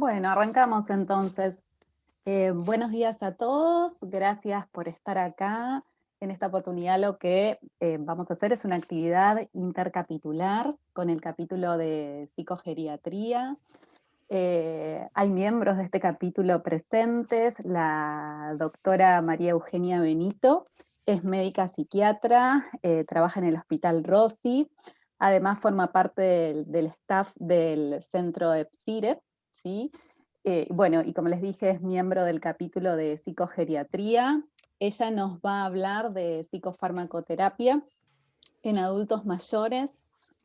Bueno, arrancamos entonces. Buenos días a todos, gracias por estar acá. En esta oportunidad lo que vamos a hacer es una actividad intercapitular con el capítulo de psicogeriatría. Hay miembros de este capítulo presentes, la doctora María Eugenia Benito, es médica psiquiatra, trabaja en el Hospital Rossi, además forma parte del staff del centro EPSIRE, ¿sí? Bueno, y como les dije, es miembro del capítulo de psicogeriatría. Ella nos va a hablar de psicofarmacoterapia en adultos mayores,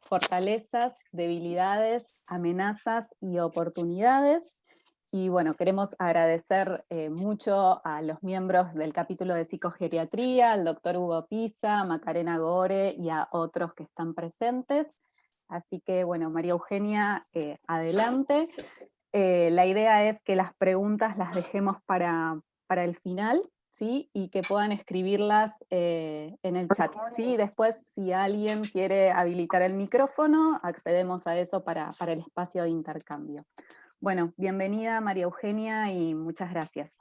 fortalezas, debilidades, amenazas y oportunidades. Y bueno, queremos agradecer mucho a los miembros del capítulo de psicogeriatría, al doctor Hugo Pisa, a Macarena Gore y a otros que están presentes. Así que bueno, María Eugenia, adelante. La idea es que las preguntas las dejemos para el final, ¿sí? Y que puedan escribirlas en el chat, ¿sí? Después, si alguien quiere habilitar el micrófono, accedemos a eso para el espacio de intercambio. Bueno, bienvenida María Eugenia y muchas gracias.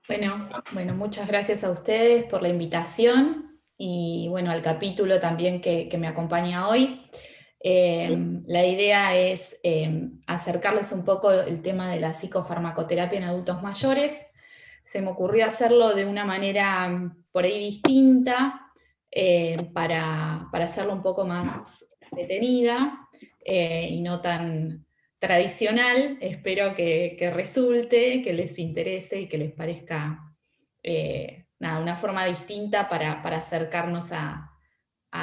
Bueno, muchas gracias a ustedes por la invitación y bueno, al capítulo también que me acompaña hoy. La idea es acercarles un poco el tema de la psicofarmacoterapia en adultos mayores. Se me ocurrió hacerlo de una manera por ahí distinta para hacerlo un poco más detenida y no tan tradicional. Espero que resulte, que les interese y que les parezca una forma distinta para acercarnos a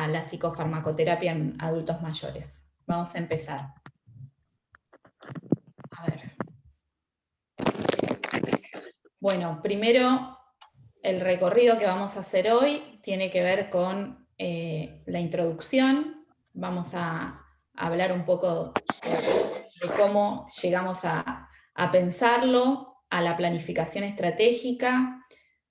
la psicofarmacoterapia en adultos mayores. Vamos a empezar. A ver. Bueno, primero, el recorrido que vamos a hacer hoy tiene que ver con la introducción. Vamos a hablar un poco de cómo llegamos a pensarlo, a la planificación estratégica,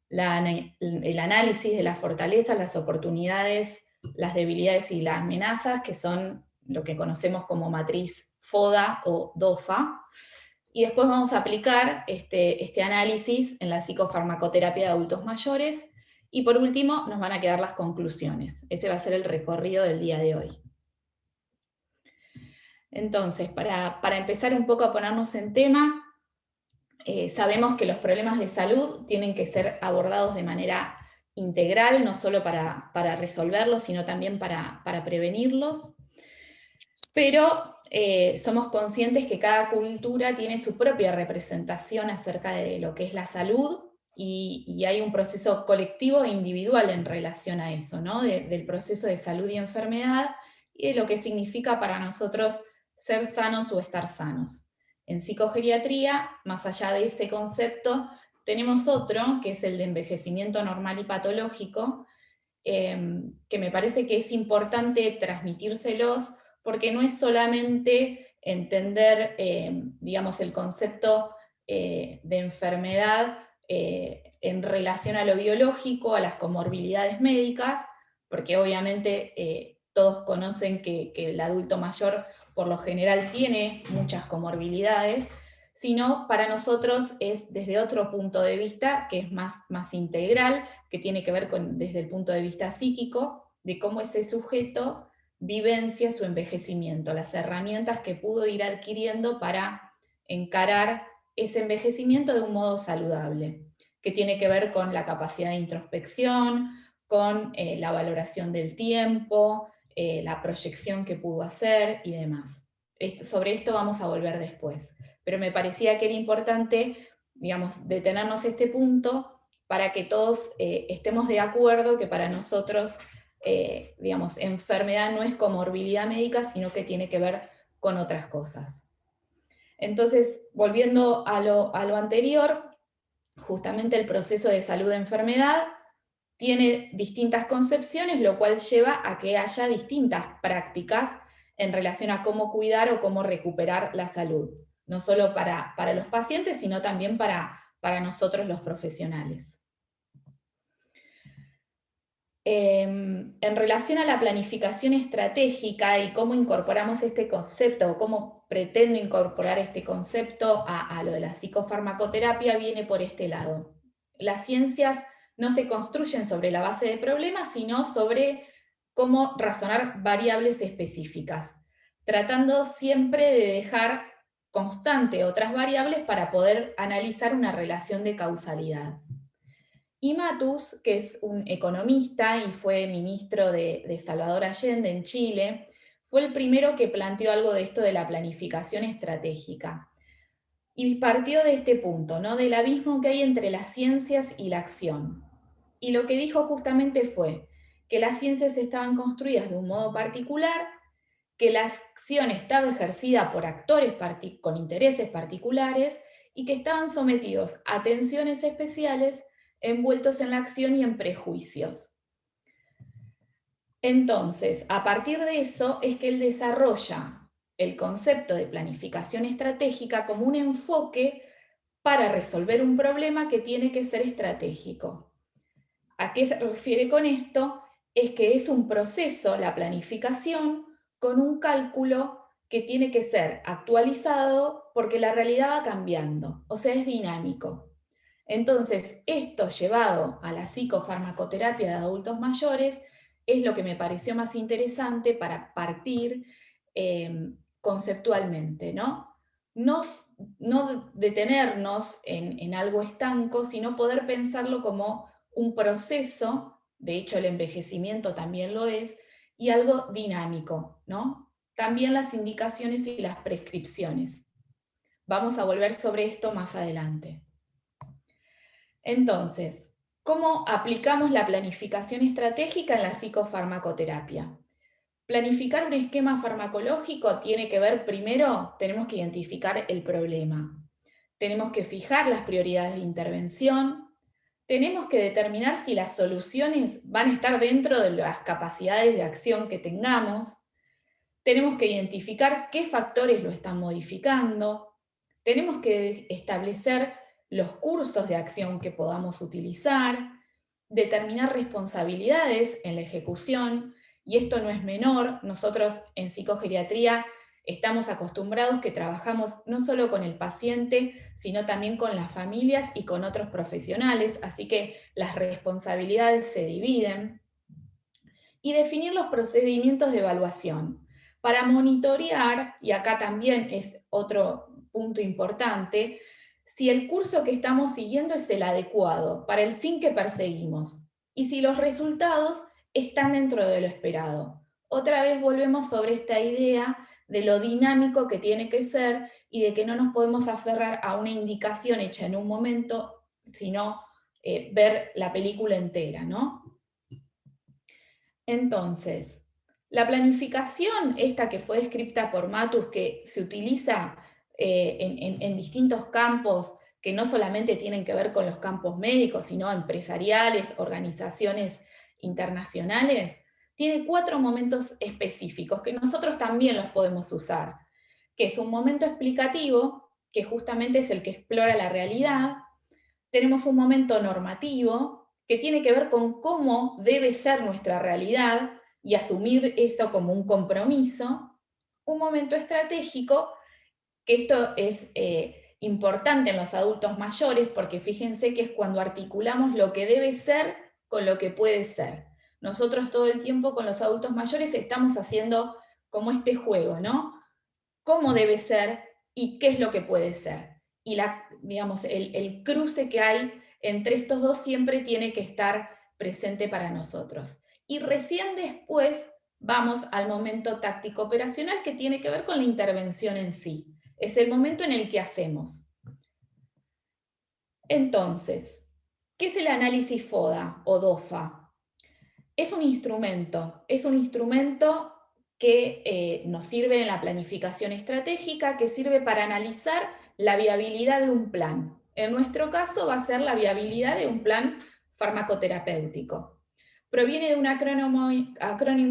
el análisis de las fortalezas, las oportunidades, las debilidades y las amenazas, que son lo que conocemos como matriz FODA o DOFA. Y después vamos a aplicar este análisis en la psicofarmacoterapia de adultos mayores. Y por último, nos van a quedar las conclusiones. Ese va a ser el recorrido del día de hoy. Entonces, para empezar un poco a ponernos en tema, sabemos que los problemas de salud tienen que ser abordados de manera integral, no solo para resolverlos, sino también para prevenirlos. Pero somos conscientes que cada cultura tiene su propia representación acerca de lo que es la salud y hay un proceso colectivo e individual en relación a eso, ¿no? Del proceso de salud y enfermedad y de lo que significa para nosotros ser sanos o estar sanos. En psicogeriatría, más allá de ese concepto, tenemos otro, que es el de envejecimiento normal y patológico, que me parece que es importante transmitírselos, porque no es solamente entender, digamos, el concepto de enfermedad en relación a lo biológico, a las comorbilidades médicas, porque obviamente todos conocen que el adulto mayor por lo general tiene muchas comorbilidades, sino para nosotros es desde otro punto de vista que es más integral, que tiene que ver desde el punto de vista psíquico, de cómo ese sujeto vivencia su envejecimiento, las herramientas que pudo ir adquiriendo para encarar ese envejecimiento de un modo saludable, que tiene que ver con la capacidad de introspección, con la valoración del tiempo, la proyección que pudo hacer y demás. Sobre esto vamos a volver después, pero me parecía que era importante, digamos, detenernos este punto para que todos estemos de acuerdo que para nosotros, digamos, enfermedad no es comorbilidad médica, sino que tiene que ver con otras cosas. Entonces, volviendo a lo anterior, justamente el proceso de salud-enfermedad tiene distintas concepciones, lo cual lleva a que haya distintas prácticas en relación a cómo cuidar o cómo recuperar la salud, no solo para los pacientes, sino también para nosotros los profesionales. En relación a la planificación estratégica y cómo incorporamos este concepto, o cómo pretendo incorporar este concepto a lo de la psicofarmacoterapia, viene por este lado. Las ciencias no se construyen sobre la base de problemas, sino sobre cómo razonar variables específicas, tratando siempre de dejar constante otras variables para poder analizar una relación de causalidad. Y Matus, que es un economista y fue ministro de Salvador Allende en Chile, fue el primero que planteó algo de esto de la planificación estratégica. Y partió de este punto, ¿no? Del abismo que hay entre las ciencias y la acción. Y lo que dijo justamente fue que las ciencias estaban construidas de un modo particular, que la acción estaba ejercida por actores con intereses particulares y que estaban sometidos a tensiones especiales envueltos en la acción y en prejuicios. Entonces, a partir de eso es que él desarrolla el concepto de planificación estratégica como un enfoque para resolver un problema que tiene que ser estratégico. ¿A qué se refiere con esto? Es que es un proceso, la planificación, con un cálculo que tiene que ser actualizado porque la realidad va cambiando, o sea, es dinámico. Entonces, esto llevado a la psicofarmacoterapia de adultos mayores es lo que me pareció más interesante para partir conceptualmente, ¿no? No, no detenernos en algo estanco, sino poder pensarlo como un proceso, de hecho el envejecimiento también lo es, y algo dinámico, ¿no? También las indicaciones y las prescripciones. Vamos a volver sobre esto más adelante. Entonces, ¿cómo aplicamos la planificación estratégica en la psicofarmacoterapia? Planificar un esquema farmacológico tiene que ver, primero, tenemos que identificar el problema. Tenemos que fijar las prioridades de intervención. Tenemos que determinar si las soluciones van a estar dentro de las capacidades de acción que tengamos. Tenemos que identificar qué factores lo están modificando. Tenemos que establecer los cursos de acción que podamos utilizar, determinar responsabilidades en la ejecución, y esto no es menor. Nosotros en psicogeriatría estamos acostumbrados que trabajamos no solo con el paciente, sino también con las familias y con otros profesionales, así que las responsabilidades se dividen. Y definir los procedimientos de evaluación para monitorear, y acá también es otro punto importante, si el curso que estamos siguiendo es el adecuado para el fin que perseguimos y si los resultados están dentro de lo esperado. Otra vez volvemos sobre esta idea de lo dinámico que tiene que ser y de que no nos podemos aferrar a una indicación hecha en un momento, sino ver la película entera, ¿no? Entonces, la planificación, esta que fue descrita por Matus, que se utiliza en distintos campos que no solamente tienen que ver con los campos médicos, sino empresariales, organizaciones internacionales, tiene 4 momentos específicos que nosotros también los podemos usar, que es un momento explicativo, que justamente es el que explora la realidad. Tenemos un momento normativo, que tiene que ver con cómo debe ser nuestra realidad y asumir eso como un compromiso. Un momento estratégico, que esto es importante en los adultos mayores, porque fíjense que es cuando articulamos lo que debe ser con lo que puede ser. Nosotros todo el tiempo con los adultos mayores estamos haciendo como este juego, ¿no? ¿Cómo debe ser y qué es lo que puede ser? Y digamos, el cruce que hay entre estos dos siempre tiene que estar presente para nosotros. Y recién después vamos al momento táctico operacional, que tiene que ver con la intervención en sí. Es el momento en el que hacemos. Entonces, ¿qué es el análisis FODA o DOFA? Es un instrumento que nos sirve en la planificación estratégica, que sirve para analizar la viabilidad de un plan. En nuestro caso va a ser la viabilidad de un plan farmacoterapéutico. Proviene de un acrónimo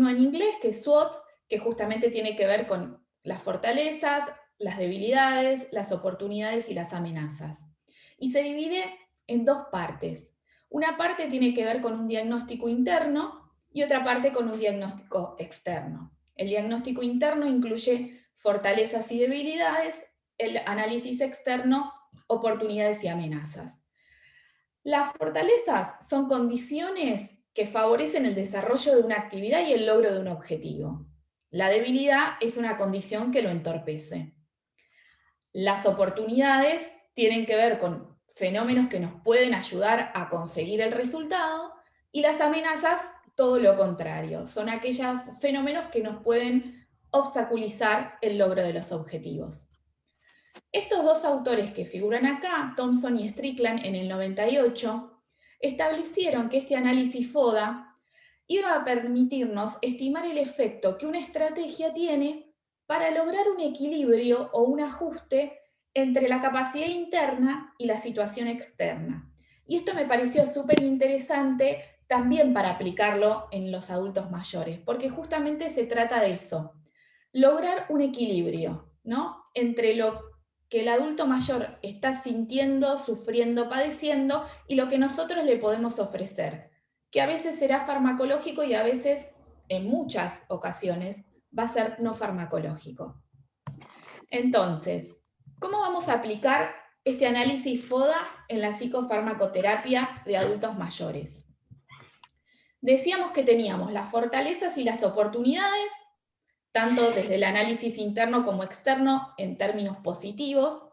en inglés que es SWOT, que justamente tiene que ver con las fortalezas, las debilidades, las oportunidades y las amenazas. Y se divide en 2 partes. Una parte tiene que ver con un diagnóstico interno, y otra parte con un diagnóstico externo. El diagnóstico interno incluye fortalezas y debilidades, el análisis externo, oportunidades y amenazas. Las fortalezas son condiciones que favorecen el desarrollo de una actividad y el logro de un objetivo. La debilidad es una condición que lo entorpece. Las oportunidades tienen que ver con fenómenos que nos pueden ayudar a conseguir el resultado, y las amenazas, todo lo contrario, son aquellos fenómenos que nos pueden obstaculizar el logro de los objetivos. Estos dos autores que figuran acá, Thompson y Strickland, en el 98, establecieron que este análisis FODA iba a permitirnos estimar el efecto que una estrategia tiene para lograr un equilibrio o un ajuste entre la capacidad interna y la situación externa. Y esto me pareció súper interesante también para aplicarlo en los adultos mayores, porque justamente se trata de eso, lograr un equilibrio, ¿no?, entre lo que el adulto mayor está sintiendo, sufriendo, padeciendo, y lo que nosotros le podemos ofrecer, que a veces será farmacológico y a veces, en muchas ocasiones, va a ser no farmacológico. Entonces, ¿cómo vamos a aplicar este análisis FODA en la psicofarmacoterapia de adultos mayores? Decíamos que teníamos las fortalezas y las oportunidades, tanto desde el análisis interno como externo, en términos positivos.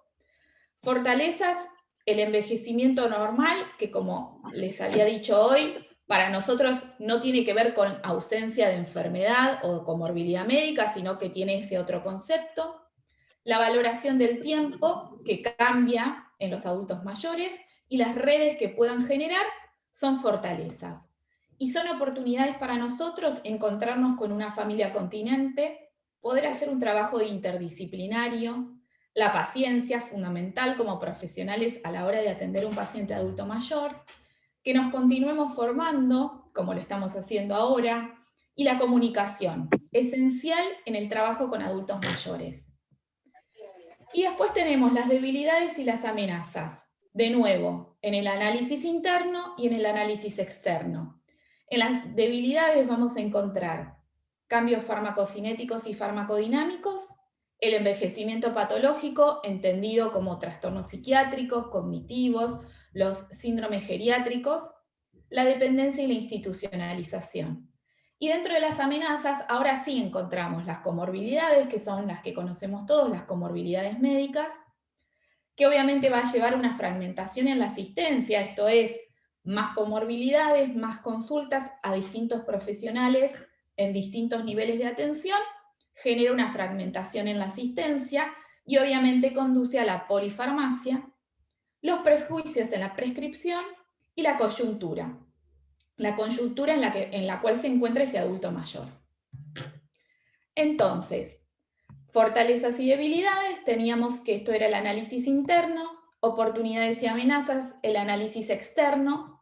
Fortalezas, el envejecimiento normal, que como les había dicho hoy, para nosotros no tiene que ver con ausencia de enfermedad o comorbilidad médica, sino que tiene ese otro concepto. La valoración del tiempo, que cambia en los adultos mayores, y las redes que puedan generar son fortalezas. Y son oportunidades para nosotros encontrarnos con una familia continente, poder hacer un trabajo interdisciplinario, la paciencia fundamental como profesionales a la hora de atender a un paciente adulto mayor, que nos continuemos formando, como lo estamos haciendo ahora, y la comunicación, esencial en el trabajo con adultos mayores. Y después tenemos las debilidades y las amenazas, de nuevo, en el análisis interno y en el análisis externo. En las debilidades vamos a encontrar cambios farmacocinéticos y farmacodinámicos, el envejecimiento patológico, entendido como trastornos psiquiátricos, cognitivos, los síndromes geriátricos, la dependencia y la institucionalización. Y dentro de las amenazas, ahora sí encontramos las comorbilidades, que son las que conocemos todos, las comorbilidades médicas, que obviamente va a llevar una fragmentación en la asistencia, esto es, más comorbilidades, más consultas a distintos profesionales en distintos niveles de atención, genera una fragmentación en la asistencia y obviamente conduce a la polifarmacia, los prejuicios en la prescripción y la coyuntura en la cual se encuentra ese adulto mayor. Entonces, fortalezas y debilidades, teníamos que esto era el análisis interno, oportunidades y amenazas, el análisis externo,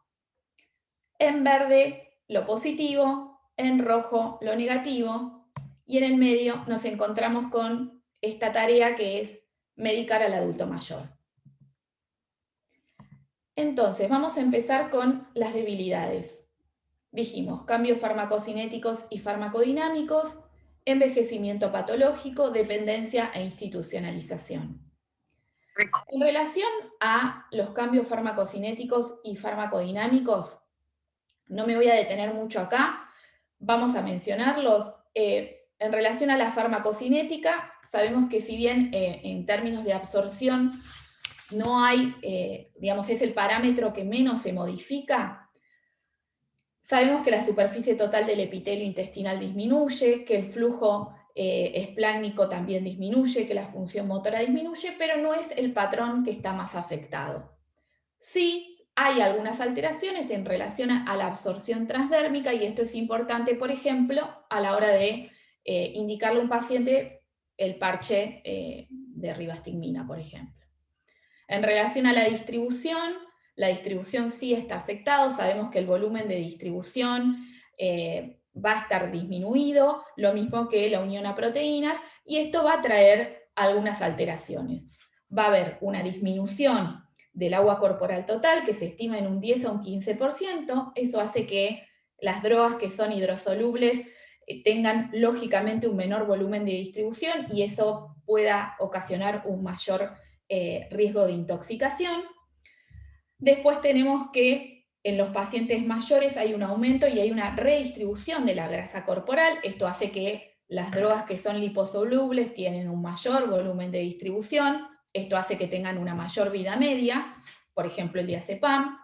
en verde lo positivo, en rojo lo negativo, y en el medio nos encontramos con esta tarea que es medicar al adulto mayor. Entonces, vamos a empezar con las debilidades. Dijimos, cambios farmacocinéticos y farmacodinámicos, envejecimiento patológico, dependencia e institucionalización. En relación a los cambios farmacocinéticos y farmacodinámicos, no me voy a detener mucho acá, vamos a mencionarlos. En relación a la farmacocinética, sabemos que si bien en términos de absorción no hay, digamos, es el parámetro que menos se modifica, sabemos que la superficie total del epitelio intestinal disminuye, que el flujo esplácnico también disminuye, que la función motora disminuye, pero no es el patrón que está más afectado. Sí, hay algunas alteraciones en relación a la absorción transdérmica, y esto es importante, por ejemplo, a la hora de indicarle a un paciente el parche de ribastigmina, por ejemplo. En relación a la distribución sí está afectado, sabemos que el volumen de distribución va a estar disminuido, lo mismo que la unión a proteínas, y esto va a traer algunas alteraciones. Va a haber una disminución del agua corporal total, que se estima en un 10 a un 15%, eso hace que las drogas que son hidrosolubles tengan lógicamente un menor volumen de distribución y eso pueda ocasionar un mayor riesgo de intoxicación. Después tenemos que en los pacientes mayores hay un aumento y hay una redistribución de la grasa corporal. Esto hace que las drogas que son liposolubles tienen un mayor volumen de distribución. Esto hace que tengan una mayor vida media, por ejemplo el diazepam.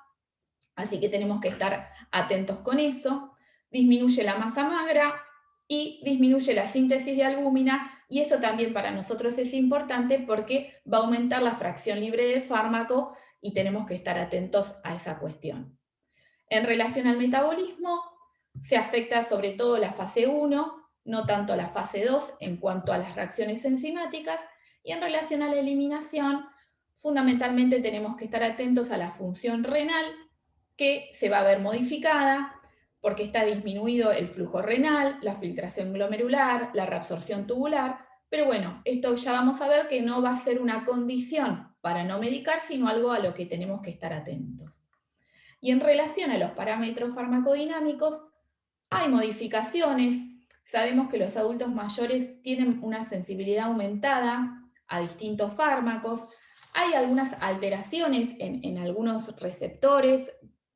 Así que tenemos que estar atentos con eso. Disminuye la masa magra y disminuye la síntesis de albúmina, y eso también para nosotros es importante porque va a aumentar la fracción libre del fármaco y tenemos que estar atentos a esa cuestión. En relación al metabolismo, se afecta sobre todo la fase 1, no tanto la fase 2 en cuanto a las reacciones enzimáticas, y en relación a la eliminación, fundamentalmente tenemos que estar atentos a la función renal, que se va a ver modificada porque está disminuido el flujo renal, la filtración glomerular, la reabsorción tubular, pero bueno, esto ya vamos a ver que no va a ser una condición para no medicar, sino algo a lo que tenemos que estar atentos. Y en relación a los parámetros farmacodinámicos, hay modificaciones. Sabemos que los adultos mayores tienen una sensibilidad aumentada a distintos fármacos. Hay algunas alteraciones en algunos receptores,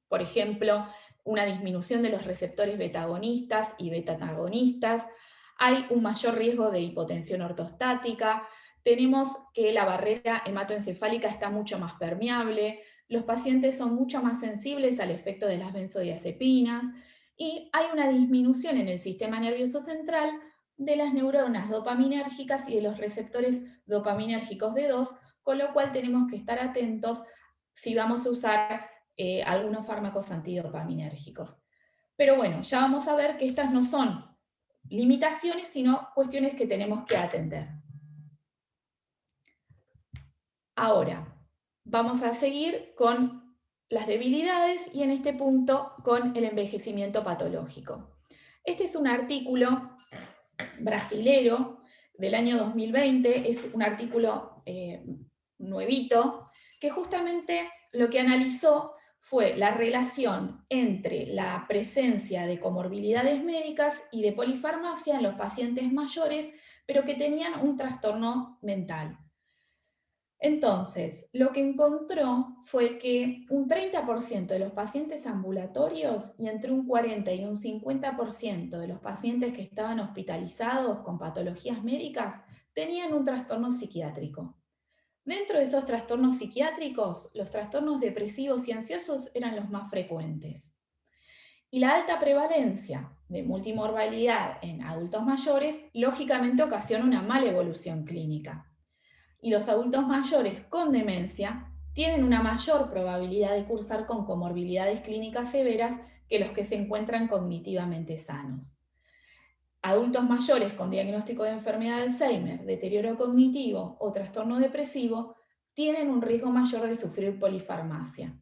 por ejemplo, una disminución de los receptores beta-agonistas y beta-antagonistas. Hay un mayor riesgo de hipotensión ortostática. Tenemos que la barrera hematoencefálica está mucho más permeable. Los pacientes son mucho más sensibles al efecto de las benzodiazepinas y hay una disminución en el sistema nervioso central de las neuronas dopaminérgicas y de los receptores dopaminérgicos D2, con lo cual tenemos que estar atentos si vamos a usar algunos fármacos antidopaminérgicos. Pero bueno, ya vamos a ver que estas no son limitaciones, sino cuestiones que tenemos que atender. Ahora, vamos a seguir con las debilidades y en este punto con el envejecimiento patológico. Este es un artículo brasilero del año 2020, es un artículo nuevito, que justamente lo que analizó fue la relación entre la presencia de comorbilidades médicas y de polifarmacia en los pacientes mayores, pero que tenían un trastorno mental. Entonces, lo que encontró fue que un 30% de los pacientes ambulatorios y entre un 40 y un 50% de los pacientes que estaban hospitalizados con patologías médicas tenían un trastorno psiquiátrico. Dentro de esos trastornos psiquiátricos, los trastornos depresivos y ansiosos eran los más frecuentes. Y la alta prevalencia de multimorbilidad en adultos mayores, lógicamente ocasiona una mala evolución clínica. Y los adultos mayores con demencia tienen una mayor probabilidad de cursar con comorbilidades clínicas severas que los que se encuentran cognitivamente sanos. Adultos mayores con diagnóstico de enfermedad de Alzheimer, deterioro cognitivo o trastorno depresivo tienen un riesgo mayor de sufrir polifarmacia.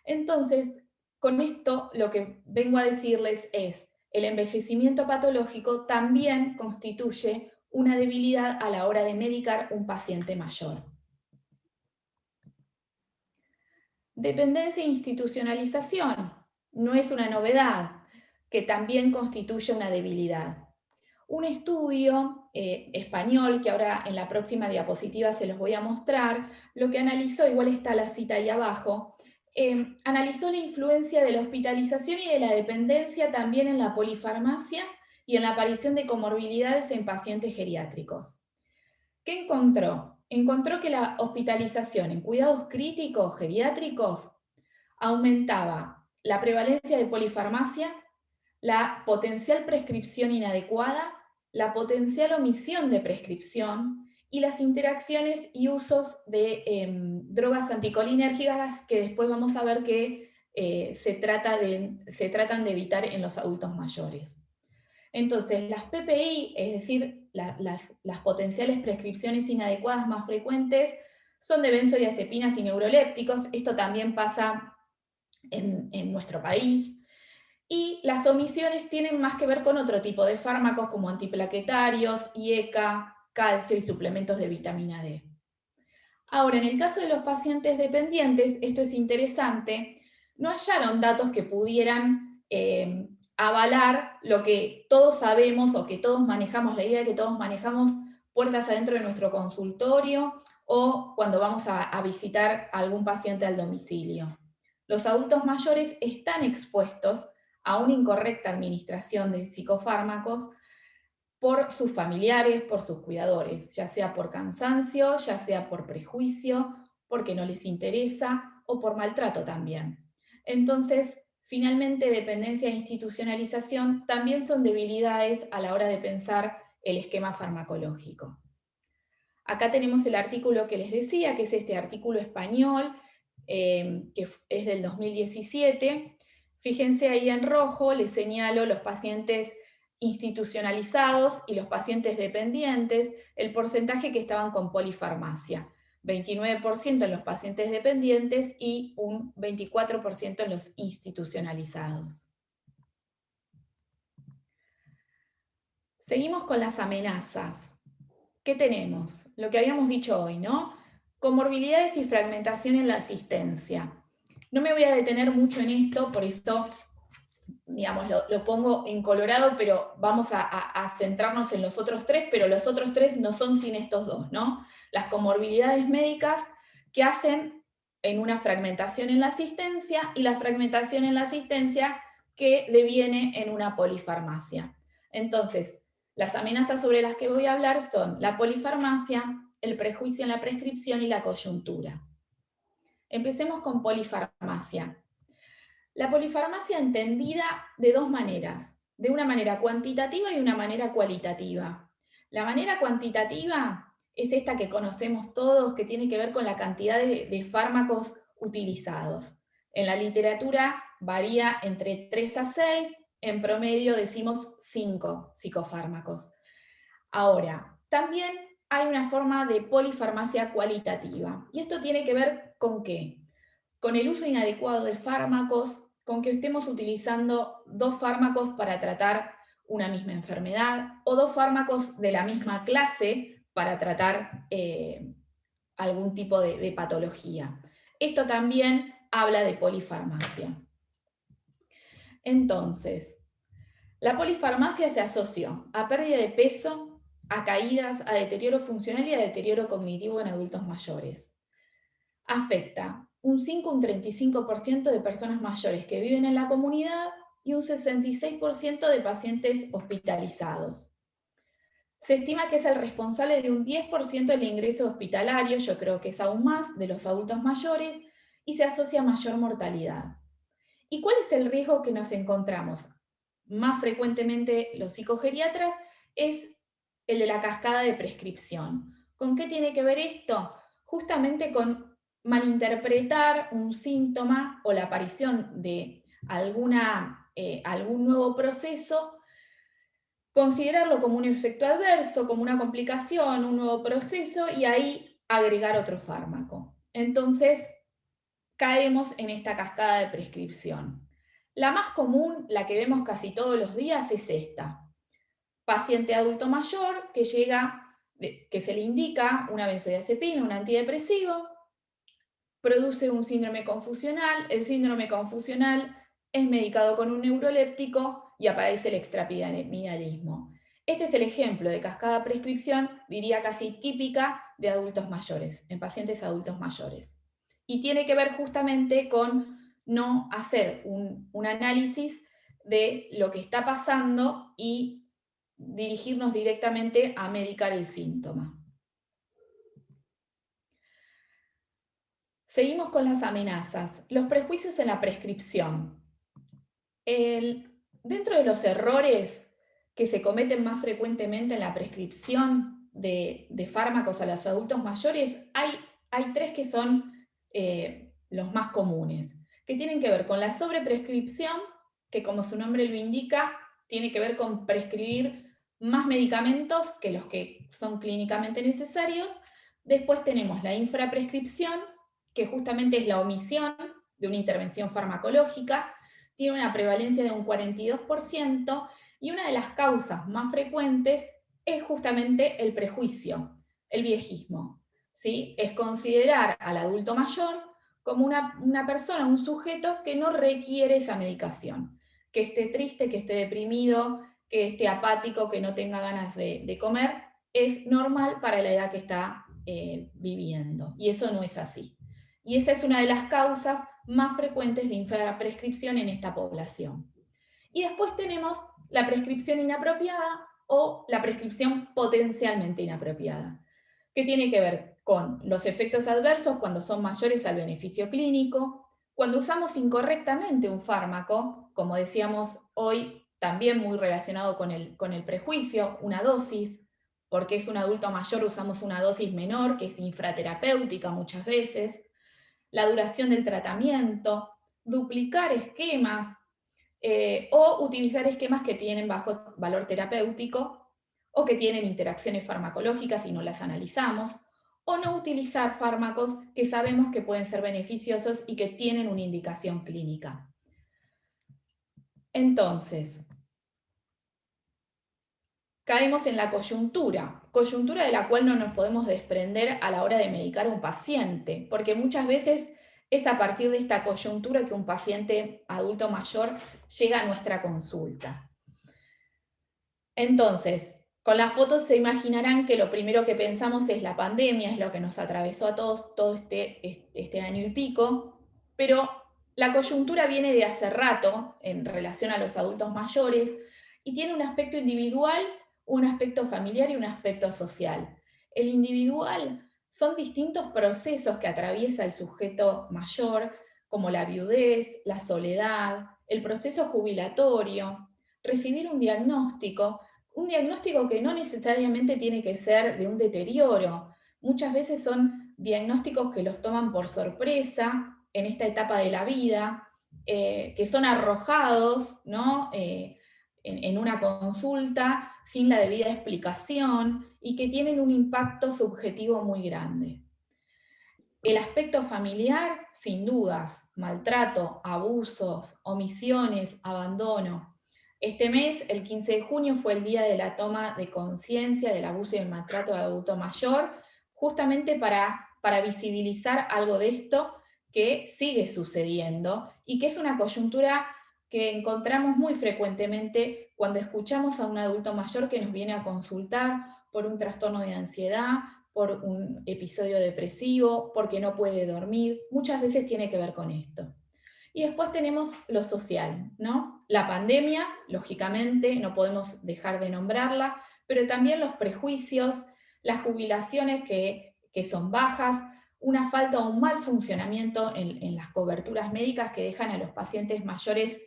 Entonces, con esto lo que vengo a decirles es, el envejecimiento patológico también constituye una debilidad a la hora de medicar un paciente mayor. Dependencia e institucionalización no es una novedad, que también constituye una debilidad. Un estudio español, que ahora en la próxima diapositiva se los voy a mostrar, lo que analizó, igual está la cita ahí abajo, analizó la influencia de la hospitalización y de la dependencia también en la polifarmacia y en la aparición de comorbilidades en pacientes geriátricos. ¿Qué encontró? Encontró que la hospitalización en cuidados críticos geriátricos aumentaba la prevalencia de polifarmacia, la potencial prescripción inadecuada, la potencial omisión de prescripción y las interacciones y usos de drogas anticolinérgicas que después vamos a ver que se tratan de evitar en los adultos mayores. Entonces, las PPI, es decir, las potenciales prescripciones inadecuadas más frecuentes, son de benzodiazepinas y neurolépticos. Esto también pasa en nuestro país. Y las omisiones tienen más que ver con otro tipo de fármacos como antiplaquetarios, IECA, calcio y suplementos de vitamina D. Ahora, en el caso de los pacientes dependientes, esto es interesante, no hallaron datos que pudieran avalar lo que todos sabemos o que todos manejamos, la idea de que todos manejamos puertas adentro de nuestro consultorio o cuando vamos a visitar a algún paciente al domicilio. Los adultos mayores están expuestos a una incorrecta administración de psicofármacos por sus familiares, por sus cuidadores, ya sea por cansancio, ya sea por prejuicio, porque no les interesa o por maltrato también. Entonces, finalmente, dependencia e institucionalización también son debilidades a la hora de pensar el esquema farmacológico. Acá tenemos el artículo que les decía, que es este artículo español, que es del 2017. Fíjense ahí en rojo, les señalo los pacientes institucionalizados y los pacientes dependientes, el porcentaje que estaban con polifarmacia. 29% en los pacientes dependientes y un 24% en los institucionalizados. Seguimos con las amenazas. ¿Qué tenemos? Lo que habíamos dicho hoy, ¿no? Comorbilidades y fragmentación en la asistencia. No me voy a detener mucho en esto, por eso, digamos, lo pongo en colorado, pero vamos a centrarnos en los otros tres, pero los otros tres no son sin estos dos, ¿no? Las comorbilidades médicas que hacen en una fragmentación en la asistencia y la fragmentación en la asistencia que deviene en una polifarmacia. Entonces, las amenazas sobre las que voy a hablar son la polifarmacia, el prejuicio en la prescripción y la coyuntura. Empecemos con polifarmacia. La polifarmacia entendida de dos maneras, de una manera cuantitativa y una manera cualitativa. La manera cuantitativa es esta que conocemos todos, que tiene que ver con la cantidad de fármacos utilizados. En la literatura varía entre 3 a 6, en promedio decimos 5 psicofármacos. Ahora, también hay una forma de polifarmacia cualitativa. ¿Y esto tiene que ver con qué? Con el uso inadecuado de fármacos, con que estemos utilizando dos fármacos para tratar una misma enfermedad o dos fármacos de la misma clase para tratar algún tipo de patología. Esto también habla de polifarmacia. Entonces, la polifarmacia se asoció a pérdida de peso, a caídas, a deterioro funcional y a deterioro cognitivo en adultos mayores. Afecta un 5 o un 35% de personas mayores que viven en la comunidad y un 66% de pacientes hospitalizados. Se estima que es el responsable de un 10% del ingreso hospitalario, yo creo que es aún más, de los adultos mayores, y se asocia a mayor mortalidad. ¿Y cuál es el riesgo que nos encontramos? Más frecuentemente los psicogeriatras es el de la cascada de prescripción. ¿Con qué tiene que ver esto? Justamente con malinterpretar un síntoma o la aparición de algún nuevo proceso, considerarlo como un efecto adverso, como una complicación, un nuevo proceso, y ahí agregar otro fármaco. Entonces, caemos en esta cascada de prescripción. La más común, la que vemos casi todos los días, es esta. Paciente adulto mayor que llega, que se le indica una benzodiazepina, un antidepresivo, produce un síndrome confusional, el síndrome confusional es medicado con un neuroléptico y aparece el extrapyramidalismo. Este es el ejemplo de cascada prescripción, diría casi típica, de adultos mayores, en pacientes adultos mayores. Y tiene que ver justamente con no hacer un análisis de lo que está pasando y dirigirnos directamente a medicar el síntoma. Seguimos con las amenazas. Los prejuicios en la prescripción. Dentro de los errores que se cometen más frecuentemente en la prescripción de fármacos a los adultos mayores, hay tres que son los más comunes, que tienen que ver con la sobreprescripción, que como su nombre lo indica, tiene que ver con prescribir más medicamentos que los que son clínicamente necesarios. Después tenemos la infraprescripción, que justamente es la omisión de una intervención farmacológica, tiene una prevalencia de un 42% y una de las causas más frecuentes es justamente el prejuicio, el viejismo. ¿Sí? Es considerar al adulto mayor como una persona, un sujeto que no requiere esa medicación. que esté triste, que esté deprimido, que esté apático, que no tenga ganas de comer, es normal para la edad que está viviendo. Y eso no es así. Y esa es una de las causas más frecuentes de infraprescripción en esta población. Y después tenemos la prescripción inapropiada o la prescripción potencialmente inapropiada, que tiene que ver con los efectos adversos cuando son mayores al beneficio clínico, cuando usamos incorrectamente un fármaco, como decíamos hoy, también muy relacionado con el prejuicio, una dosis, porque es un adulto mayor usamos una dosis menor, que es infraterapéutica muchas veces, la duración del tratamiento, duplicar esquemas, o utilizar esquemas que tienen bajo valor terapéutico o que tienen interacciones farmacológicas y no las analizamos, o no utilizar fármacos que sabemos que pueden ser beneficiosos y que tienen una indicación clínica. Entonces, caemos en la coyuntura de la cual no nos podemos desprender a la hora de medicar a un paciente, porque muchas veces es a partir de esta coyuntura que un paciente adulto mayor llega a nuestra consulta. Entonces, con las fotos se imaginarán que lo primero que pensamos es la pandemia, es lo que nos atravesó a todos todo este año y pico, pero la coyuntura viene de hace rato en relación a los adultos mayores y tiene un aspecto individual, un aspecto familiar y un aspecto social. El individual son distintos procesos que atraviesa el sujeto mayor, como la viudez, la soledad, el proceso jubilatorio, recibir un diagnóstico que no necesariamente tiene que ser de un deterioro. Muchas veces son diagnósticos que los toman por sorpresa en esta etapa de la vida, que son arrojados, ¿no? En una consulta sin la debida explicación y que tienen un impacto subjetivo muy grande. El aspecto familiar, sin dudas, maltrato, abusos, omisiones, abandono. Este mes, el 15 de junio, fue el día de la toma de conciencia del abuso y el maltrato del adulto mayor, justamente para visibilizar algo de esto que sigue sucediendo y que es una coyuntura que encontramos muy frecuentemente cuando escuchamos a un adulto mayor que nos viene a consultar por un trastorno de ansiedad, por un episodio depresivo, porque no puede dormir. Muchas veces tiene que ver con esto. Y después tenemos lo social, ¿no? La pandemia, lógicamente, no podemos dejar de nombrarla, pero también los prejuicios, las jubilaciones que son bajas, una falta o un mal funcionamiento en las coberturas médicas que dejan a los pacientes mayores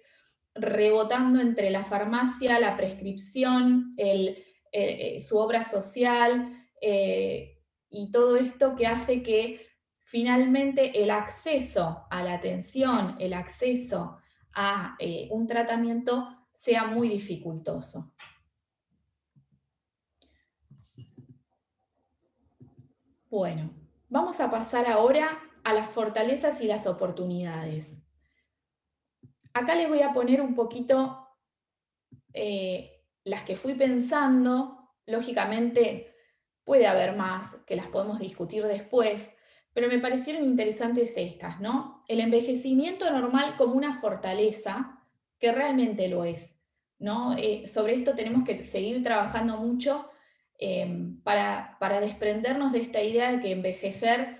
rebotando entre la farmacia, la prescripción, su obra social, y todo esto que hace que finalmente el acceso a la atención, el acceso a un tratamiento sea muy dificultoso. Bueno, vamos a pasar ahora a las fortalezas y las oportunidades. Acá les voy a poner un poquito las que fui pensando. Lógicamente puede haber más que las podemos discutir después, pero me parecieron interesantes estas, ¿no? El envejecimiento normal como una fortaleza, que realmente lo es, ¿no? Sobre esto tenemos que seguir trabajando mucho para desprendernos de esta idea de que envejecer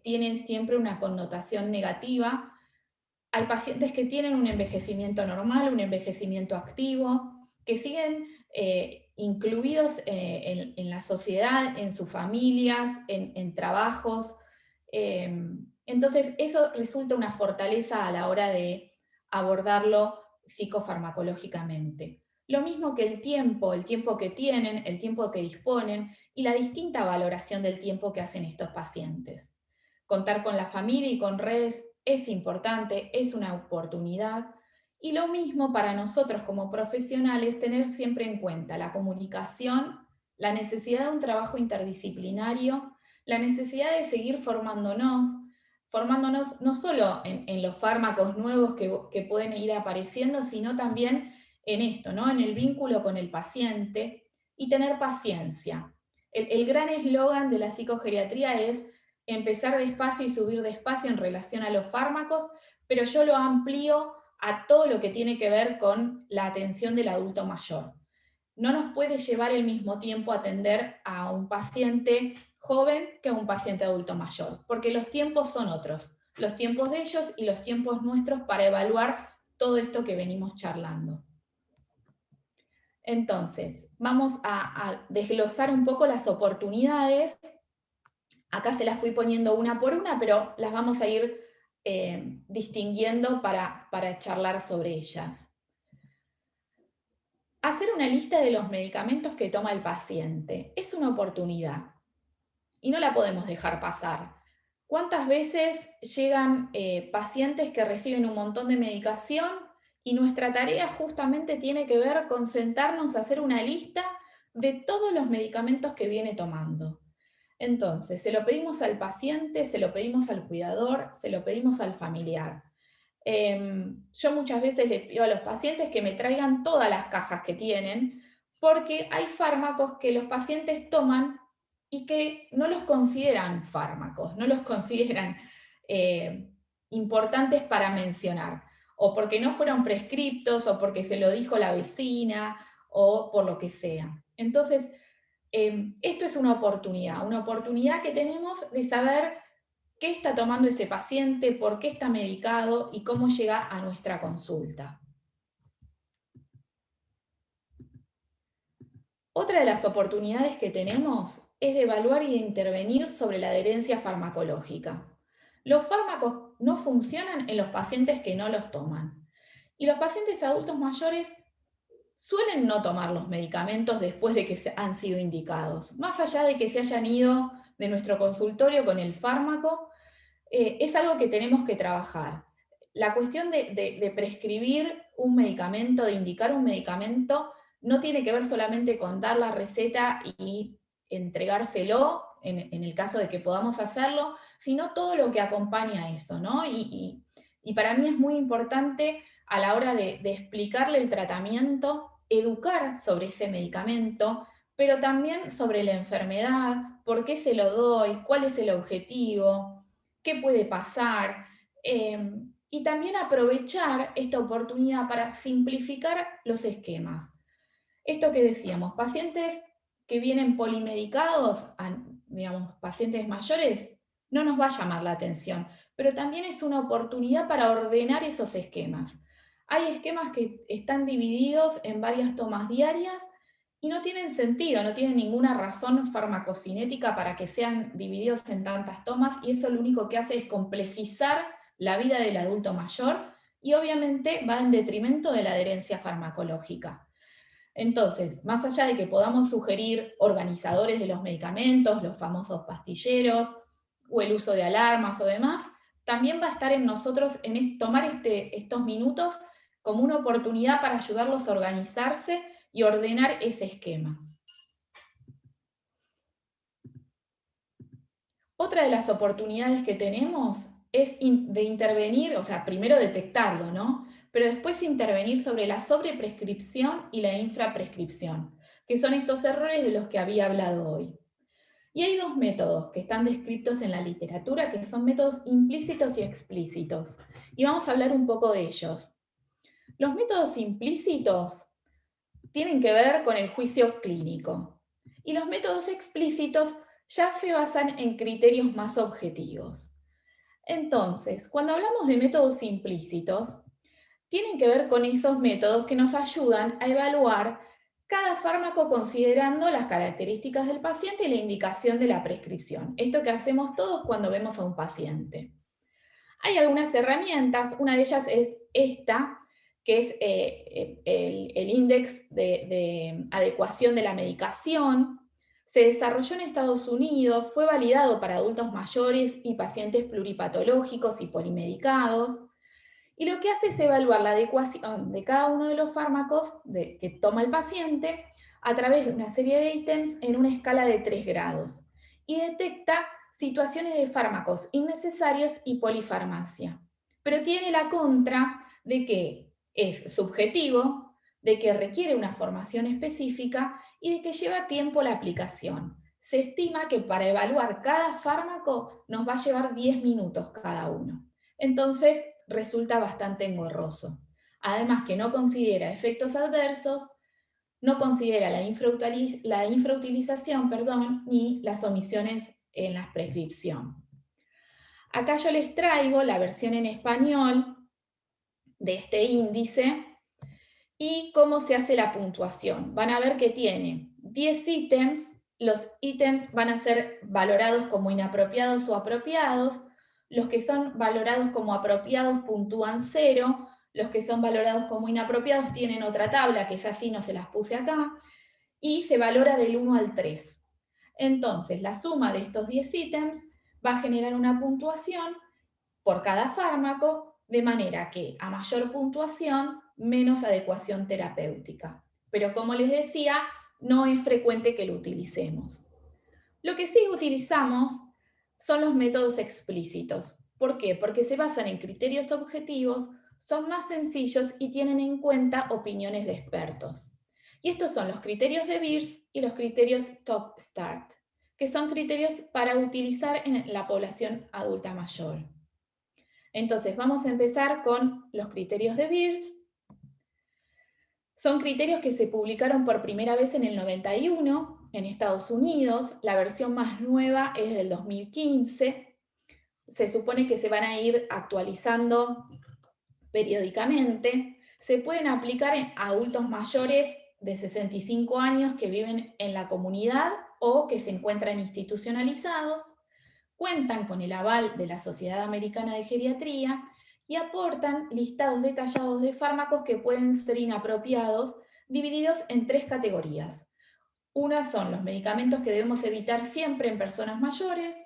tiene siempre una connotación negativa. Hay pacientes que tienen un envejecimiento normal, un envejecimiento activo, que siguen incluidos en la sociedad, en sus familias, en trabajos. Entonces, eso resulta una fortaleza a la hora de abordarlo psicofarmacológicamente. Lo mismo que el tiempo que tienen, el tiempo que disponen y la distinta valoración del tiempo que hacen estos pacientes. Contar con la familia y con redes es importante, es una oportunidad. Y lo mismo para nosotros como profesionales, tener siempre en cuenta la comunicación, la necesidad de un trabajo interdisciplinario, la necesidad de seguir formándonos no solo en los fármacos nuevos que pueden ir apareciendo, sino también en esto, ¿no? En el vínculo con el paciente y tener paciencia. El gran eslogan de la psicogeriatría es empezar despacio y subir despacio en relación a los fármacos, pero yo lo amplío a todo lo que tiene que ver con la atención del adulto mayor. No nos puede llevar el mismo tiempo atender a un paciente joven que a un paciente adulto mayor, porque los tiempos son otros, los tiempos de ellos y los tiempos nuestros para evaluar todo esto que venimos charlando. Entonces, vamos a desglosar un poco las oportunidades. Acá se las fui poniendo una por una, pero las vamos a ir distinguiendo para charlar sobre ellas. Hacer una lista de los medicamentos que toma el paciente es una oportunidad y no la podemos dejar pasar. ¿Cuántas veces llegan pacientes que reciben un montón de medicación y nuestra tarea justamente tiene que ver con sentarnos a hacer una lista de todos los medicamentos que viene tomando? Entonces, se lo pedimos al paciente, se lo pedimos al cuidador, se lo pedimos al familiar. Yo muchas veces les pido a los pacientes que me traigan todas las cajas que tienen, porque hay fármacos que los pacientes toman y que no los consideran fármacos, no los consideran eh, importantes para mencionar, o porque no fueron prescriptos, o porque se lo dijo la vecina, o por lo que sea. Entonces, esto es una oportunidad que tenemos de saber qué está tomando ese paciente, por qué está medicado y cómo llega a nuestra consulta. Otra de las oportunidades que tenemos es de evaluar y de intervenir sobre la adherencia farmacológica. Los fármacos no funcionan en los pacientes que no los toman. Y los pacientes adultos mayores suelen no tomar los medicamentos después de que han sido indicados. Más allá de que se hayan ido de nuestro consultorio con el fármaco, es algo que tenemos que trabajar. La cuestión de prescribir un medicamento, de indicar un medicamento, no tiene que ver solamente con dar la receta y entregárselo, en el caso de que podamos hacerlo, sino todo lo que acompaña a eso, ¿no? Y para mí es muy importante a la hora de explicarle el tratamiento, educar sobre ese medicamento, pero también sobre la enfermedad, por qué se lo doy, cuál es el objetivo, qué puede pasar, y también aprovechar esta oportunidad para simplificar los esquemas. Esto que decíamos, pacientes que vienen polimedicados, digamos, pacientes mayores, no nos va a llamar la atención, pero también es una oportunidad para ordenar esos esquemas. Hay esquemas que están divididos en varias tomas diarias y no tienen sentido, no tienen ninguna razón farmacocinética para que sean divididos en tantas tomas, y eso lo único que hace es complejizar la vida del adulto mayor y obviamente va en detrimento de la adherencia farmacológica. Entonces, más allá de que podamos sugerir organizadores de los medicamentos, los famosos pastilleros, o el uso de alarmas o demás, también va a estar en nosotros tomar estos minutos como una oportunidad para ayudarlos a organizarse y ordenar ese esquema. Otra de las oportunidades que tenemos es de intervenir, o sea, primero detectarlo, ¿no? Pero después intervenir sobre la sobreprescripción y la infraprescripción, que son estos errores de los que había hablado hoy. Y hay dos métodos que están descritos en la literatura, que son métodos implícitos y explícitos. Y vamos a hablar un poco de ellos. Los métodos implícitos tienen que ver con el juicio clínico. Y los métodos explícitos ya se basan en criterios más objetivos. Entonces, cuando hablamos de métodos implícitos, tienen que ver con esos métodos que nos ayudan a evaluar cada fármaco considerando las características del paciente y la indicación de la prescripción. Esto que hacemos todos cuando vemos a un paciente. Hay algunas herramientas, una de ellas es esta, que es el índice de adecuación de la medicación. Se desarrolló en Estados Unidos, fue validado para adultos mayores y pacientes pluripatológicos y polimedicados. Y lo que hace es evaluar la adecuación de cada uno de los fármacos que toma el paciente a través de una serie de ítems en una escala de 3 grados. Y detecta situaciones de fármacos innecesarios y polifarmacia. Pero tiene la contra de que es subjetivo, de que requiere una formación específica y de que lleva tiempo la aplicación. Se estima que para evaluar cada fármaco nos va a llevar 10 minutos cada uno. Entonces resulta bastante engorroso. Además que no considera efectos adversos, no considera la infrautilización, ni las omisiones en la prescripción. Acá yo les traigo la versión en español de este índice y cómo se hace la puntuación. Van a ver que tiene 10 ítems, los ítems van a ser valorados como inapropiados o apropiados, los que son valorados como apropiados puntúan 0, los que son valorados como inapropiados tienen otra tabla, que es así, no se las puse acá, y se valora del 1 al 3. Entonces, la suma de estos 10 ítems va a generar una puntuación por cada fármaco, de manera que a mayor puntuación, menos adecuación terapéutica. Pero como les decía, no es frecuente que lo utilicemos. Lo que sí utilizamos son los métodos explícitos. ¿Por qué? Porque se basan en criterios objetivos, son más sencillos y tienen en cuenta opiniones de expertos. Y estos son los criterios de Beers y los criterios Stop Start, que son criterios para utilizar en la población adulta mayor. Entonces, vamos a empezar con los criterios de Beers. Son criterios que se publicaron por primera vez en el 91 en Estados Unidos. La versión más nueva es del 2015. Se supone que se van a ir actualizando periódicamente. Se pueden aplicar en adultos mayores de 65 años que viven en la comunidad o que se encuentran institucionalizados. Cuentan con el aval de la Sociedad Americana de Geriatría y aportan listados detallados de fármacos que pueden ser inapropiados, divididos en 3 categorías. Una son los medicamentos que debemos evitar siempre en personas mayores,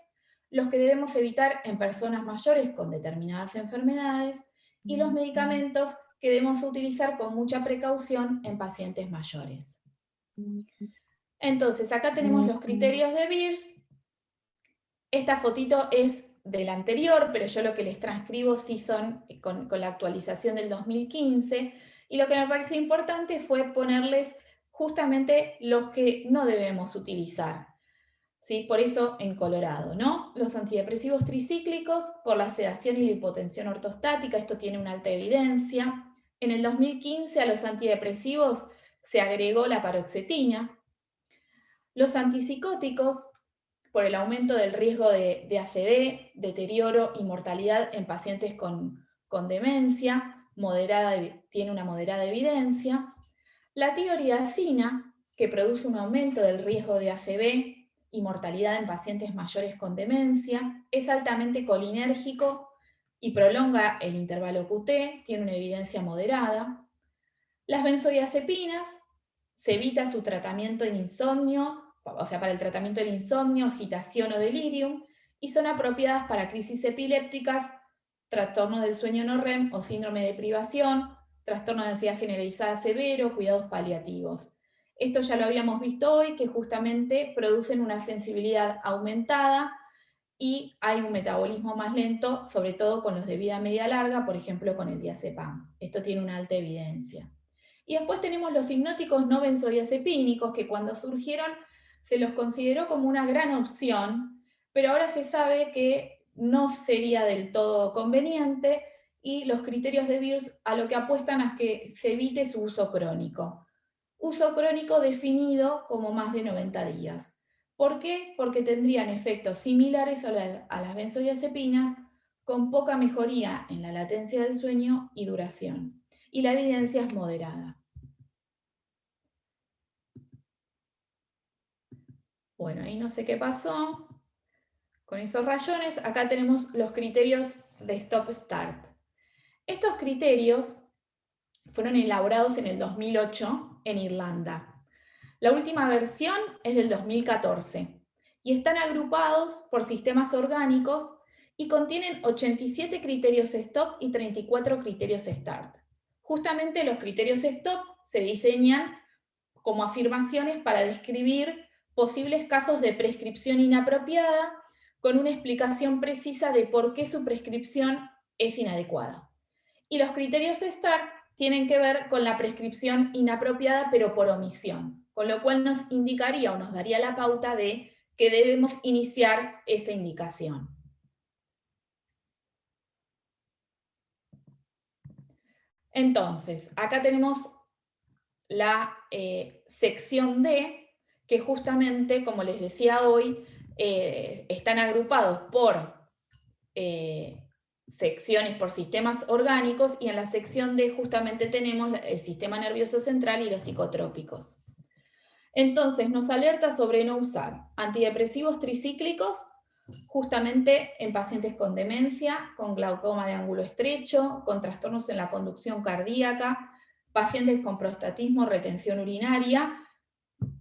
los que debemos evitar en personas mayores con determinadas enfermedades, y los medicamentos que debemos utilizar con mucha precaución en pacientes mayores. Entonces, acá tenemos los criterios de Beers. Esta fotito es del anterior, pero yo lo que les transcribo sí son con la actualización del 2015, y lo que me pareció importante fue ponerles justamente los que no debemos utilizar. ¿Sí? Por eso en colorado, ¿no? Los antidepresivos tricíclicos por la sedación y la hipotensión ortostática, esto tiene una alta evidencia. En el 2015 a los antidepresivos se agregó la paroxetina. Los antipsicóticos por el aumento del riesgo de ACV, deterioro y mortalidad en pacientes con demencia, tiene una moderada evidencia. La tioriacina, que produce un aumento del riesgo de ACV y mortalidad en pacientes mayores con demencia, es altamente colinérgico y prolonga el intervalo QT, tiene una evidencia moderada. Las benzodiazepinas, se evita su tratamiento en insomnio, o sea, para el tratamiento del insomnio, agitación o delirium, y son apropiadas para crisis epilépticas, trastornos del sueño no REM o síndrome de privación, trastorno de ansiedad generalizada severo, cuidados paliativos. Esto ya lo habíamos visto hoy, que justamente producen una sensibilidad aumentada y hay un metabolismo más lento, sobre todo con los de vida media larga, por ejemplo con el diazepam. Esto tiene una alta evidencia. Y después tenemos los hipnóticos no benzodiazepínicos, que cuando surgieron se los consideró como una gran opción, pero ahora se sabe que no sería del todo conveniente, y los criterios de Beers a lo que apuestan es que se evite su uso crónico. Uso crónico definido como más de 90 días. ¿Por qué? Porque tendrían efectos similares a las benzodiazepinas, con poca mejoría en la latencia del sueño y duración. Y la evidencia es moderada. Bueno, ahí no sé qué pasó con esos rayones. Acá tenemos los criterios de Stop Start. Estos criterios fueron elaborados en el 2008 en Irlanda. La última versión es del 2014 y están agrupados por sistemas orgánicos y contienen 87 criterios Stop y 34 criterios Start. Justamente los criterios Stop se diseñan como afirmaciones para describir posibles casos de prescripción inapropiada con una explicación precisa de por qué su prescripción es inadecuada. Y los criterios START tienen que ver con la prescripción inapropiada pero por omisión, con lo cual nos indicaría o nos daría la pauta de que debemos iniciar esa indicación. Entonces, acá tenemos la sección D, que justamente, como les decía hoy, están agrupados por secciones, por sistemas orgánicos, y en la sección D justamente tenemos el sistema nervioso central y los psicotrópicos. Entonces, nos alerta sobre no usar antidepresivos tricíclicos, justamente en pacientes con demencia, con glaucoma de ángulo estrecho, con trastornos en la conducción cardíaca, pacientes con prostatismo, retención urinaria,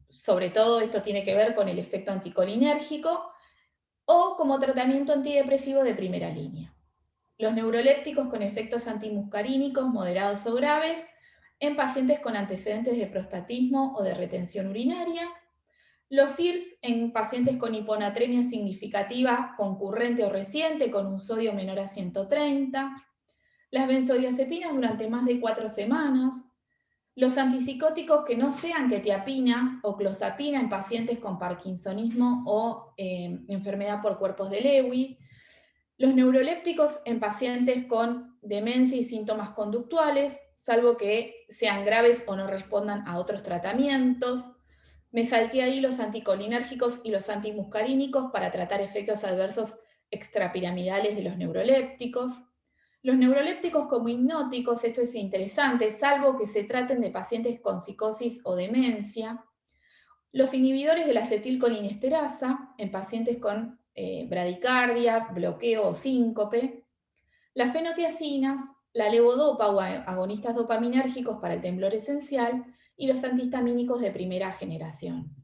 sobre todo esto tiene que ver con el efecto anticolinérgico, o como tratamiento antidepresivo de primera línea. Los neurolépticos con efectos antimuscarínicos moderados o graves en pacientes con antecedentes de prostatismo o de retención urinaria. Los IRS en pacientes con hiponatremia significativa concurrente o reciente con un sodio menor a 130. Las benzodiazepinas durante más de 4 semanas. Los antipsicóticos que no sean quetiapina o clozapina en pacientes con parkinsonismo o enfermedad por cuerpos de Lewy. Los neurolépticos en pacientes con demencia y síntomas conductuales, salvo que sean graves o no respondan a otros tratamientos. Me salté ahí los anticolinérgicos y los antimuscarínicos para tratar efectos adversos extrapiramidales de los neurolépticos. Los neurolépticos como hipnóticos, esto es interesante, salvo que se traten de pacientes con psicosis o demencia. Los inhibidores de la acetilcolinesterasa en pacientes con bradicardia, bloqueo o síncope. Las fenotiacinas, la levodopa o agonistas dopaminérgicos para el temblor esencial y los antihistamínicos de primera generación.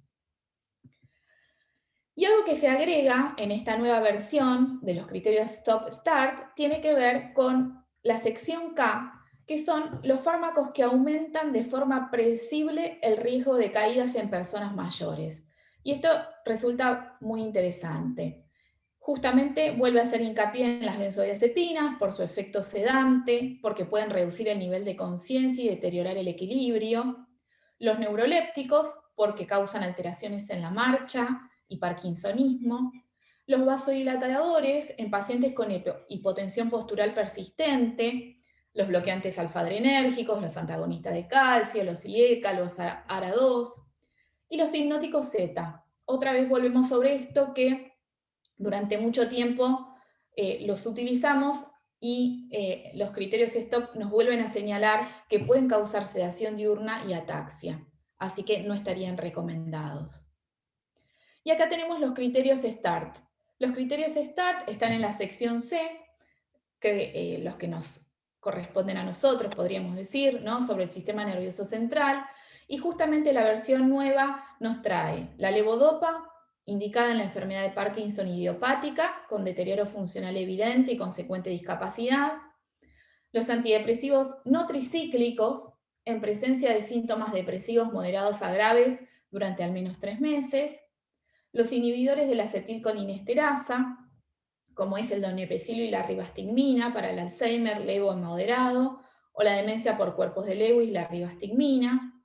Y algo que se agrega en esta nueva versión de los criterios Stop-Start tiene que ver con la sección K, que son los fármacos que aumentan de forma predecible el riesgo de caídas en personas mayores. Y esto resulta muy interesante. Justamente vuelve a hacer hincapié en las benzodiazepinas por su efecto sedante, porque pueden reducir el nivel de conciencia y deteriorar el equilibrio. Los neurolépticos, porque causan alteraciones en la marcha y parkinsonismo. Los vasodilatadores en pacientes con hipotensión postural persistente, los bloqueantes alfa-adrenérgicos, los antagonistas de calcio, los IECA, los ARA2, y los hipnóticos Z. Otra vez volvemos sobre esto que durante mucho tiempo los utilizamos y los criterios STOP nos vuelven a señalar que pueden causar sedación diurna y ataxia, así que no estarían recomendados. Y acá tenemos los criterios START. Los criterios START están en la sección C, que los que nos corresponden a nosotros, podríamos decir, ¿no? Sobre el sistema nervioso central, y justamente la versión nueva nos trae la levodopa, indicada en la enfermedad de Parkinson idiopática, con deterioro funcional evidente y consecuente discapacidad, los antidepresivos no tricíclicos, en presencia de síntomas depresivos moderados a graves durante al menos 3 meses, los inhibidores de la acetilcolinesterasa, como es el donepezil y la ribastigmina para el Alzheimer leve o moderado, o la demencia por cuerpos de Lewis, la ribastigmina,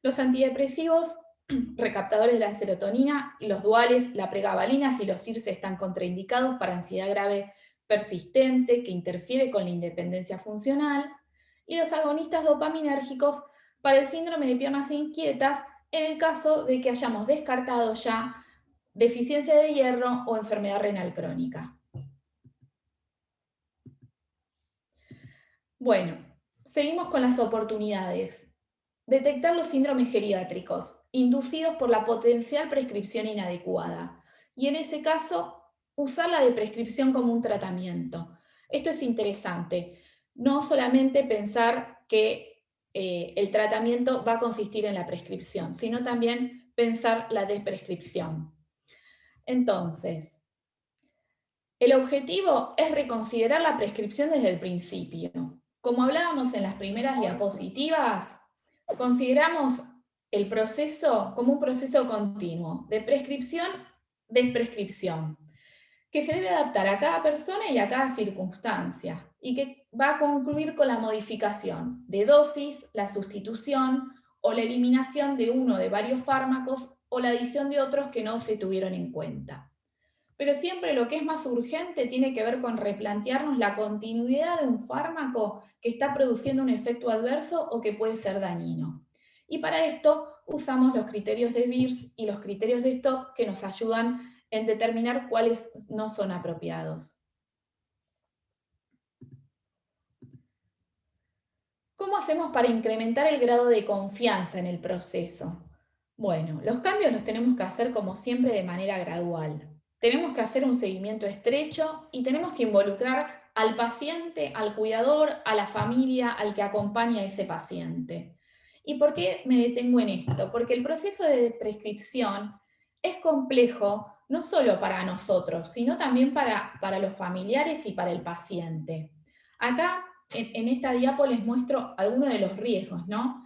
los antidepresivos recaptadores de la serotonina y los duales, la pregabalina, si los IRS están contraindicados para ansiedad grave persistente que interfiere con la independencia funcional, y los agonistas dopaminérgicos para el síndrome de piernas inquietas en el caso de que hayamos descartado ya deficiencia de hierro o enfermedad renal crónica. Bueno, seguimos con las oportunidades. Detectar los síndromes geriátricos, inducidos por la potencial prescripción inadecuada. Y en ese caso, usar la de prescripción como un tratamiento. Esto es interesante. No solamente pensar que el tratamiento va a consistir en la prescripción, sino también pensar la desprescripción. Entonces, el objetivo es reconsiderar la prescripción desde el principio. Como hablábamos en las primeras diapositivas, consideramos el proceso como un proceso continuo de prescripción-desprescripción, que se debe adaptar a cada persona y a cada circunstancia, y que va a concluir con la modificación de dosis, la sustitución o la eliminación de uno de varios fármacos o la adición de otros que no se tuvieron en cuenta. pero siempre lo que es más urgente tiene que ver con replantearnos la continuidad de un fármaco que está produciendo un efecto adverso o que puede ser dañino. Y para esto usamos los criterios de Beers y los criterios de Stopp que nos ayudan en determinar cuáles no son apropiados. ¿Cómo hacemos para incrementar el grado de confianza en el proceso? Bueno, los cambios los tenemos que hacer como siempre de manera gradual. Tenemos que hacer un seguimiento estrecho y tenemos que involucrar al paciente, al cuidador, a la familia, al que acompaña a ese paciente. ¿Y por qué me detengo en esto? Porque el proceso de prescripción es complejo no solo para nosotros, sino también para los familiares y para el paciente. Acá en esta diapo les muestro algunos de los riesgos, ¿no?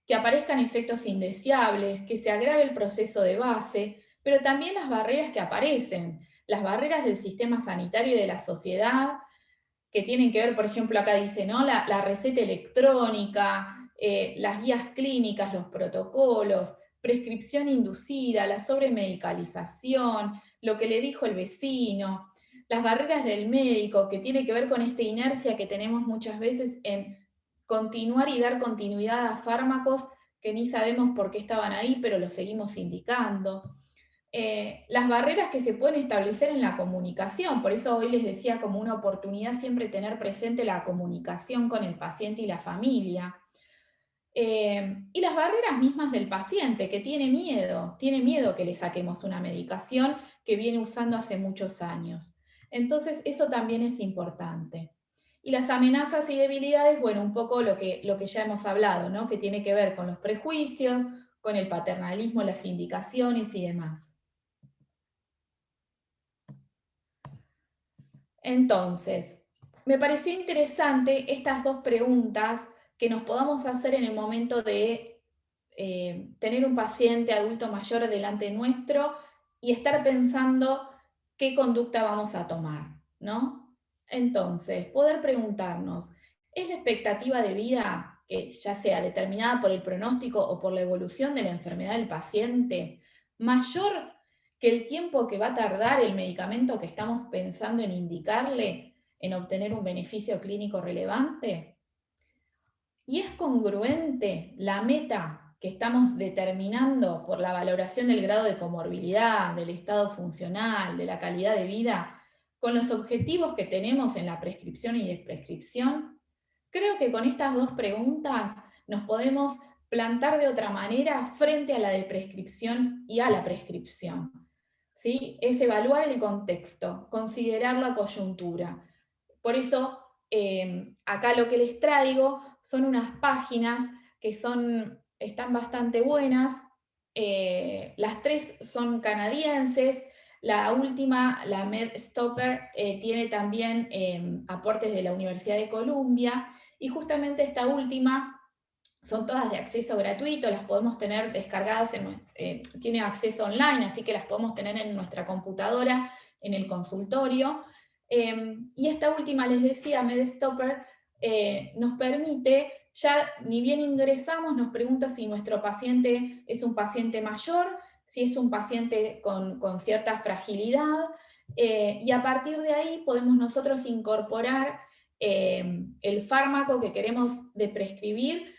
Que aparezcan efectos indeseables, que se agrave el proceso de base, pero también las barreras que aparecen, las barreras del sistema sanitario y de la sociedad, que tienen que ver, por ejemplo, acá dice, ¿no? La receta electrónica, las guías clínicas, los protocolos, prescripción inducida, la sobremedicalización, lo que le dijo el vecino, las barreras del médico, que tiene que ver con esta inercia que tenemos muchas veces en continuar y dar continuidad a fármacos que ni sabemos por qué estaban ahí, pero los seguimos indicando. Las barreras que se pueden establecer en la comunicación, por eso hoy les decía como una oportunidad siempre tener presente la comunicación con el paciente y la familia. Y las barreras mismas del paciente, que tiene miedo que le saquemos una medicación que viene usando hace muchos años. Entonces, eso también es importante. Y las amenazas y debilidades, bueno, un poco lo que ya hemos hablado, ¿no? Que tiene que ver con los prejuicios, con el paternalismo, las indicaciones y demás. Entonces, me pareció interesante estas dos preguntas que nos podamos hacer en el momento de tener un paciente adulto mayor delante nuestro y estar pensando qué conducta vamos a tomar, ¿no? Entonces, poder preguntarnos, ¿es la expectativa de vida, que ya sea determinada por el pronóstico o por la evolución de la enfermedad del paciente, mayor que el tiempo que va a tardar el medicamento que estamos pensando en indicarle en obtener un beneficio clínico relevante? ¿Y es congruente la meta que estamos determinando por la valoración del grado de comorbilidad, del estado funcional, de la calidad de vida, con los objetivos que tenemos en la prescripción y desprescripción? Creo que con estas dos preguntas nos podemos plantar de otra manera frente a la de prescripción y a la prescripción. ¿Sí? Es evaluar el contexto, considerar la coyuntura. Por eso, acá lo que les traigo son unas páginas que están bastante buenas. Las tres son canadienses. La última, la MedStopper, tiene también aportes de la Universidad de Columbia. Y justamente esta última son todas de acceso gratuito, las podemos tener descargadas, tiene acceso online, así que las podemos tener en nuestra computadora, en el consultorio. Y esta última, les decía, MedStopper, nos permite, ya ni bien ingresamos, nos pregunta si nuestro paciente es un paciente mayor, si es un paciente con cierta fragilidad, y a partir de ahí podemos nosotros incorporar el fármaco que queremos de prescribir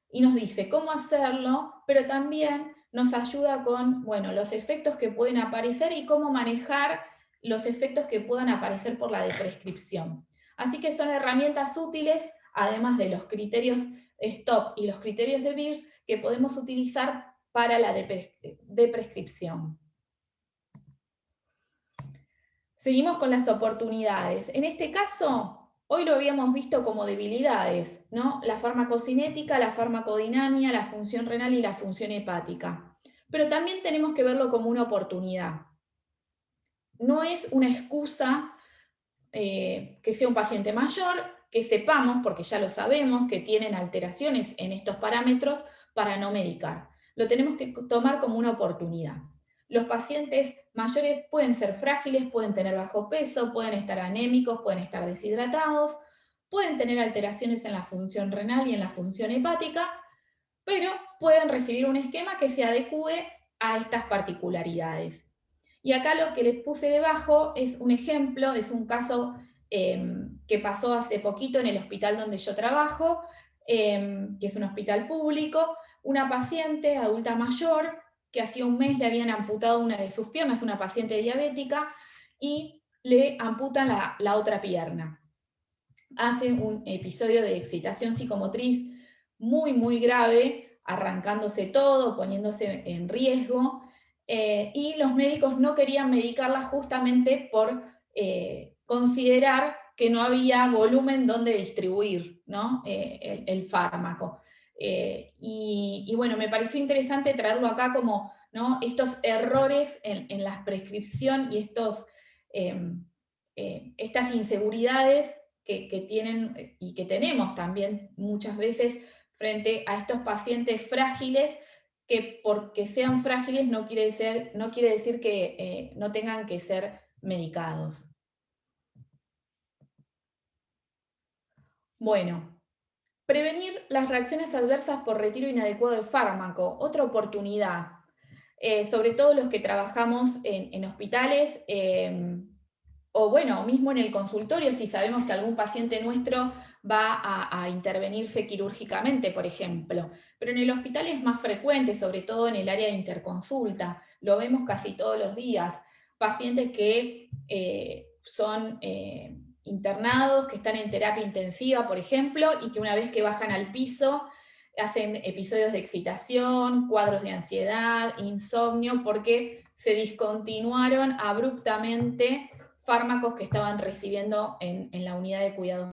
y nos dice cómo hacerlo, pero también nos ayuda con, bueno, los efectos que pueden aparecer y cómo manejar los efectos que puedan aparecer por la prescripción. Así que son herramientas útiles, además de los criterios STOP y los criterios de Beers, que podemos utilizar para la prescripción. Seguimos con las oportunidades. En este caso, hoy lo habíamos visto como debilidades, ¿no? La farmacocinética, la farmacodinamia, la función renal y la función hepática. Pero también tenemos que verlo como una oportunidad. No es una excusa que sea un paciente mayor, que sepamos, porque ya lo sabemos, que tienen alteraciones en estos parámetros para no medicar. Lo tenemos que tomar como una oportunidad. Los pacientes mayores pueden ser frágiles, pueden tener bajo peso, pueden estar anémicos, pueden estar deshidratados, pueden tener alteraciones en la función renal y en la función hepática, pero pueden recibir un esquema que se adecue a estas particularidades. Y acá lo que les puse debajo es un ejemplo, es un caso que pasó hace poquito en el hospital donde yo trabajo, que es un hospital público, una paciente adulta mayor que hacía un mes le habían amputado una de sus piernas, una paciente diabética, y le amputan la otra pierna. Hace un episodio de excitación psicomotriz muy, muy grave, arrancándose todo, poniéndose en riesgo, y los médicos no querían medicarla justamente por considerar que no había volumen donde distribuir, ¿no? El fármaco. Y bueno, me pareció interesante traerlo acá como, ¿no?, estos errores en la prescripción y estas inseguridades que tienen y que tenemos también muchas veces frente a estos pacientes frágiles, que porque sean frágiles no quiere decir que no tengan que ser medicados. Bueno, prevenir las reacciones adversas por retiro inadecuado de fármaco, otra oportunidad. Sobre todo los que trabajamos en hospitales, o bueno, mismo en el consultorio, si sabemos que algún paciente nuestro va a intervenirse quirúrgicamente, por ejemplo. Pero en el hospital es más frecuente, sobre todo en el área de interconsulta. Lo vemos casi todos los días. Pacientes que son internados, que están en terapia intensiva, por ejemplo, y que una vez que bajan al piso hacen episodios de excitación, cuadros de ansiedad, insomnio, porque se discontinuaron abruptamente fármacos que estaban recibiendo en la unidad de cuidados